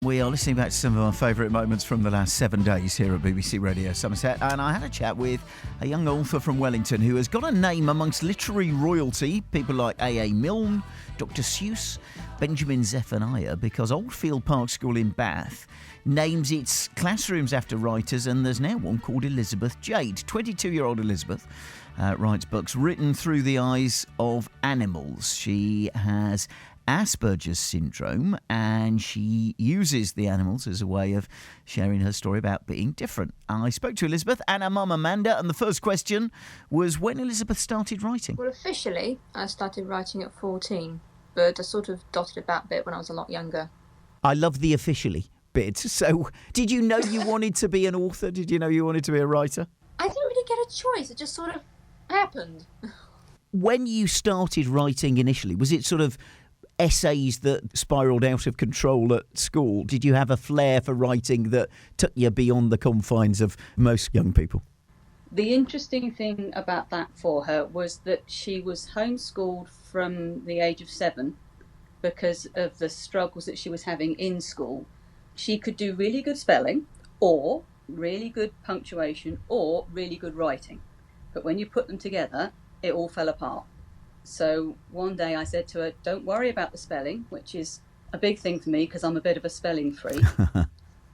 We are listening back to some of our favourite moments from the last 7 days here at BBC Radio Somerset, and I had a chat with a young author from Wellington who has got a name amongst literary royalty, people like A.A. Milne, Dr. Seuss, Benjamin Zephaniah, because Oldfield Park School in Bath names its classrooms after writers, and there's now one called Elizabeth Jade. 22-year-old Elizabeth writes books written through the eyes of animals. She has Asperger's syndrome, and she uses the animals as a way of sharing her story about being different. I spoke to Elizabeth and her mum Amanda, and the first question was when Elizabeth started writing. Well, officially, I started writing at 14, but I sort of dotted about a bit when I was a lot younger. I love the officially bit. So, did you know you wanted to be an author? Did you know you wanted to be a writer? I didn't really get a choice. It just sort of happened. When you started writing initially, was it sort of essays that spiralled out of control at school? Did you have a flair for writing that took you beyond the confines of most young people? The interesting thing about that for her was that she was homeschooled from the age of 7 because of the struggles that she was having in school. She could do really good spelling or really good punctuation or really good writing. But when you put them together, it all fell apart. So one day I said to her, don't worry about the spelling, which is a big thing for me because I'm a bit of a spelling freak.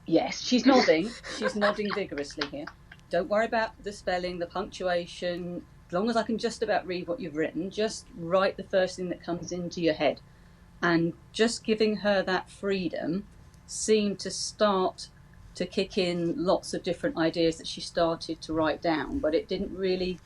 Yes, she's nodding. She's nodding vigorously here. Don't worry about the spelling, the punctuation. As long as I can just about read what you've written, just write the first thing that comes into your head. And just giving her that freedom seemed to start to kick in lots of different ideas that she started to write down, but it didn't really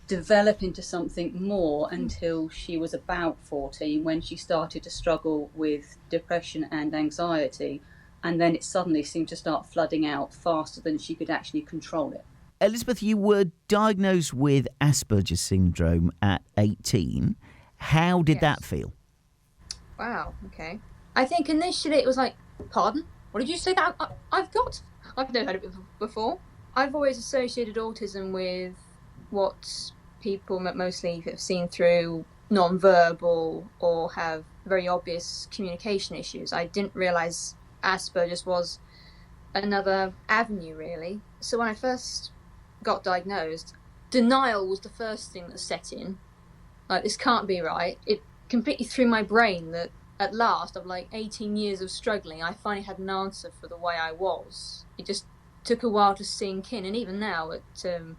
develop into something more until she was about 14, when she started to struggle with depression and anxiety, and then it suddenly seemed to start flooding out faster than she could actually control it. Elizabeth, you were diagnosed with Asperger's syndrome at 18. How did that feel? Wow, okay. I think initially it was like, pardon? What did you say that I've got? I've never heard of it before. I've always associated autism with what people mostly have seen through non-verbal or have very obvious communication issues. I didn't realise Asperger's was another avenue, really. So when I first got diagnosed, denial was the first thing that set in. Like, this can't be right. It completely threw my brain that at last, of like 18 years of struggling, I finally had an answer for the way I was. It just took a while to sink in, and even now at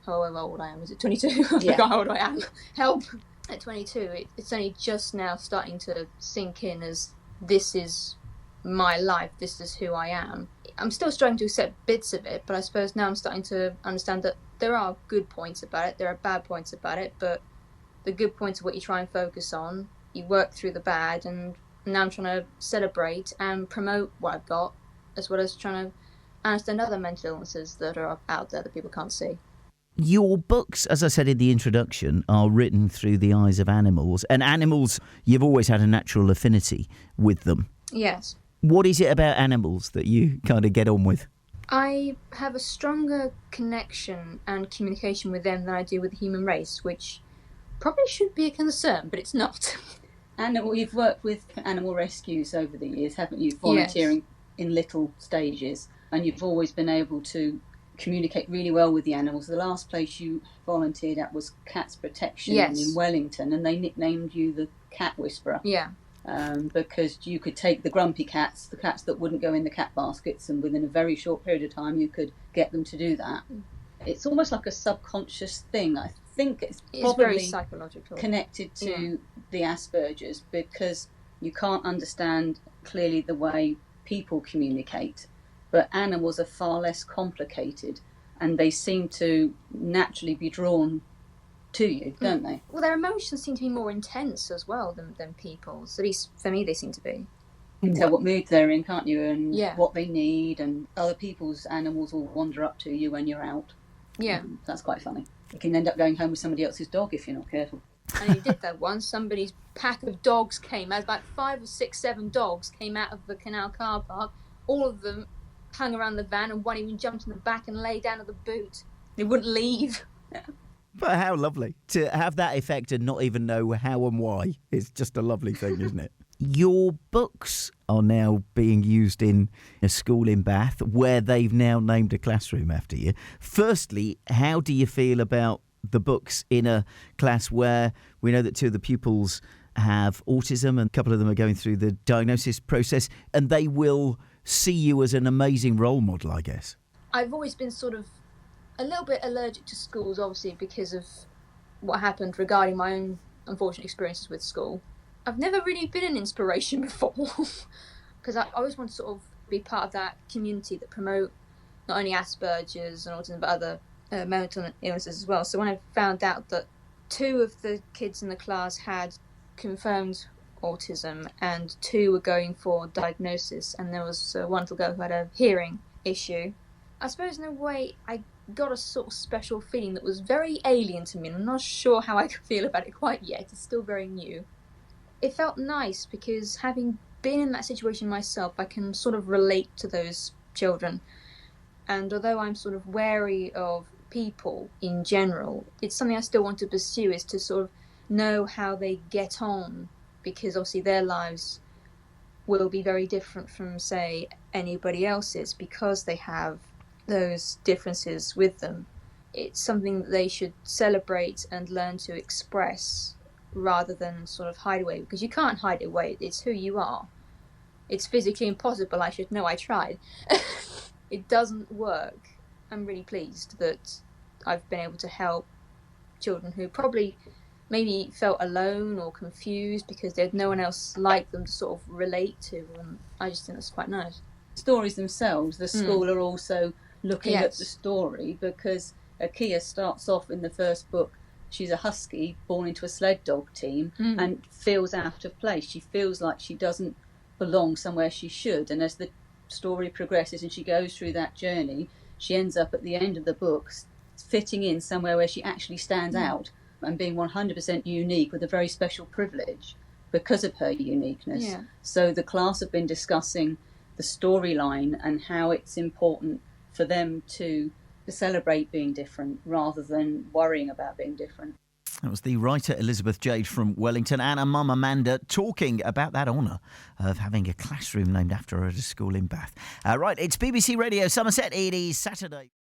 however old I am, is it 22? I forgot how old I am. Help! At 22, it's only just now starting to sink in as this is my life, this is who I am. I'm still struggling to accept bits of it, but I suppose now I'm starting to understand that there are good points about it, there are bad points about it, but the good points are what you try and focus on. You work through the bad, and now I'm trying to celebrate and promote what I've got, as well as trying to understand other mental illnesses that are out there that people can't see. Your books, as I said in the introduction, are written through the eyes of animals. And animals, you've always had a natural affinity with them. Yes. What is it about animals that you kind of get on with? I have a stronger connection and communication with them than I do with the human race, which probably should be a concern, but it's not. And you've worked with animal rescues over the years, haven't you? Volunteering in little stages. And you've always been able to communicate really well with the animals. The last place you volunteered at was Cats Protection in Wellington, and they nicknamed you the Cat Whisperer. Yeah. Because you could take the grumpy cats, the cats that wouldn't go in the cat baskets, and within a very short period of time you could get them to do that. It's almost like a subconscious thing. I think it's probably very psychological, connected to the Asperger's, because you can't understand clearly the way people communicate. But animals are far less complicated, and they seem to naturally be drawn to you, don't they? Well, their emotions seem to be more intense as well than people's. At least for me, they seem to be. You can tell what mood they're in, can't you? And what they need, and other people's animals will wander up to you when you're out. Yeah. That's quite funny. You can end up going home with somebody else's dog if you're not careful. And he did that once. Somebody's pack of dogs came out, about 5 or 6, 7 dogs came out of the canal car park. All of them hung around the van, and one even jumped in the back and lay down at the boot. They wouldn't leave. But how lovely to have that effect and not even know how and why. It's just a lovely thing, isn't it? Your books are now being used in a school in Bath where they've now named a classroom after you. Firstly, how do you feel about the books in a class where we know that two of the pupils have autism and a couple of them are going through the diagnosis process, and they will see you as an amazing role model, I guess? I've always been sort of a little bit allergic to schools, obviously, because of what happened regarding my own unfortunate experiences with school. I've never really been an inspiration before because I always want to sort of be part of that community that promote not only Asperger's and autism but other mental illnesses as well. So when I found out that two of the kids in the class had confirmed autism and two were going for diagnosis, and there was one little girl who had a hearing issue, I suppose in a way I got a sort of special feeling that was very alien to me, and I'm not sure how I feel about it quite yet. It's still very new. It felt nice because having been in that situation myself, I can sort of relate to those children. And although I'm sort of wary of people in general, it's something I still want to pursue, is to sort of know how they get on, because obviously their lives will be very different from, say, anybody else's because they have those differences with them. It's something that they should celebrate and learn to express rather than sort of hide away, because you can't hide it away. It's who you are. It's physically impossible. I should know. I tried. It doesn't work. I'm really pleased that I've been able to help children who probably maybe felt alone or confused because they had no one else like them to sort of relate to, and I just think that's quite nice. Stories themselves, the school are also looking at Yes. the story, because Akia starts off in the first book, she's a husky born into a sled dog team and feels out of place. She feels like she doesn't belong somewhere she should, and as the story progresses and she goes through that journey, she ends up at the end of the book fitting in somewhere where she actually stands out and being 100% unique with a very special privilege because of her uniqueness. Yeah. So the class have been discussing the storyline and how it's important for them to celebrate being different rather than worrying about being different. That was the writer Elizabeth Jade from Wellington, and her mum Amanda talking about that honour of having a classroom named after her at a school in Bath. Right, it's BBC Radio Somerset. It is Saturday.